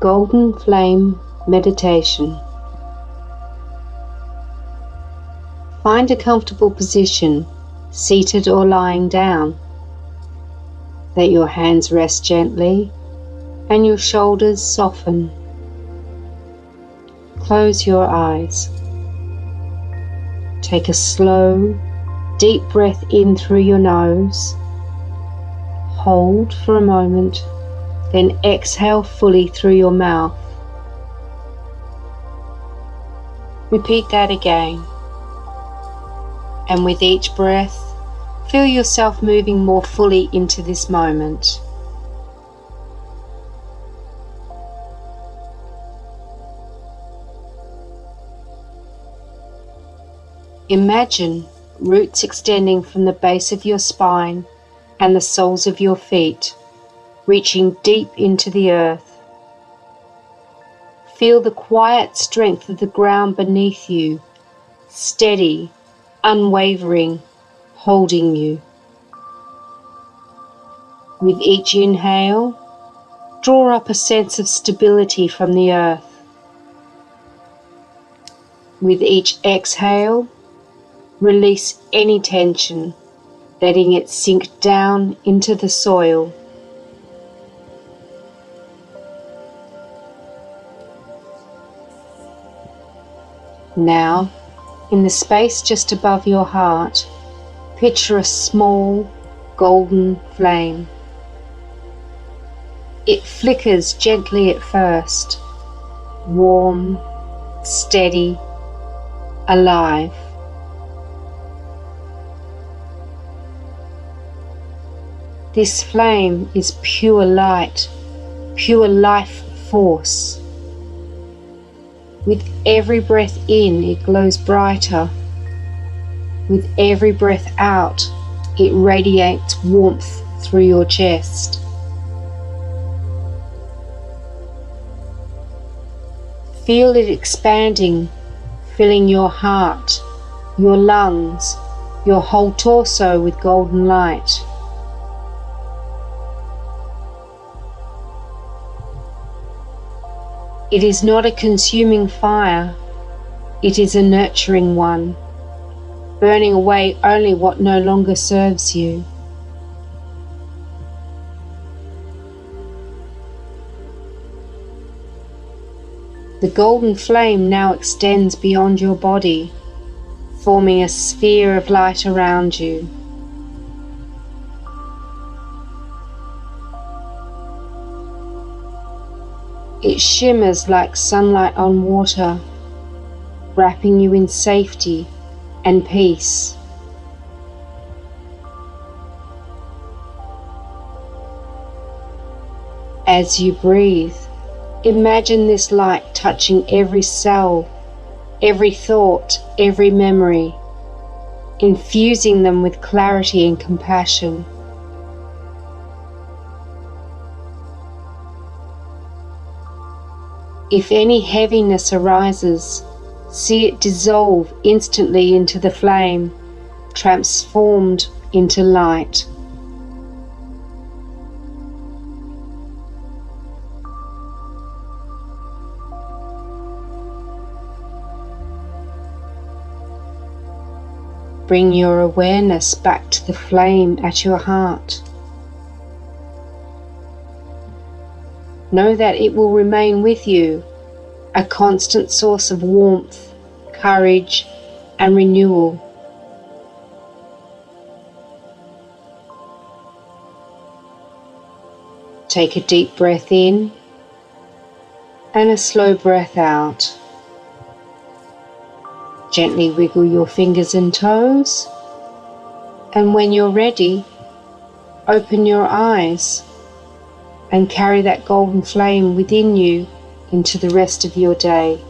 Golden Flame Meditation. Find a comfortable position, seated or lying down. Let your hands rest gently and your shoulders soften. Close your eyes. Take a slow, deep breath in through your nose. Hold for a moment, then exhale fully through your mouth. Repeat that again. And with each breath, feel yourself moving more fully into this moment. Imagine roots extending from the base of your spine and the soles of your feet, reaching deep into the earth. Feel the quiet strength of the ground beneath you, steady, unwavering, holding you. With each inhale, draw up a sense of stability from the earth. With each exhale, release any tension, letting it sink down into the soil. Now, in the space just above your heart, picture a small golden flame. It flickers gently at first, warm, steady, alive. This flame is pure light, pure life force. With every breath in, it glows brighter. With every breath out, it radiates warmth through your chest. Feel it expanding, filling your heart, your lungs, your whole torso with golden light. It is not a consuming fire, it is a nurturing one, burning away only what no longer serves you. The golden flame now extends beyond your body, forming a sphere of light around you. It shimmers like sunlight on water, wrapping you in safety and peace. As you breathe, imagine this light touching every cell, every thought, every memory, infusing them with clarity and compassion. If any heaviness arises, see it dissolve instantly into the flame, transformed into light. Bring your awareness back to the flame at your heart. Know that it will remain with you, a constant source of warmth, courage, and renewal. Take a deep breath in and a slow breath out. Gently wiggle your fingers and toes, and when you're ready, open your eyes and carry that golden flame within you into the rest of your day.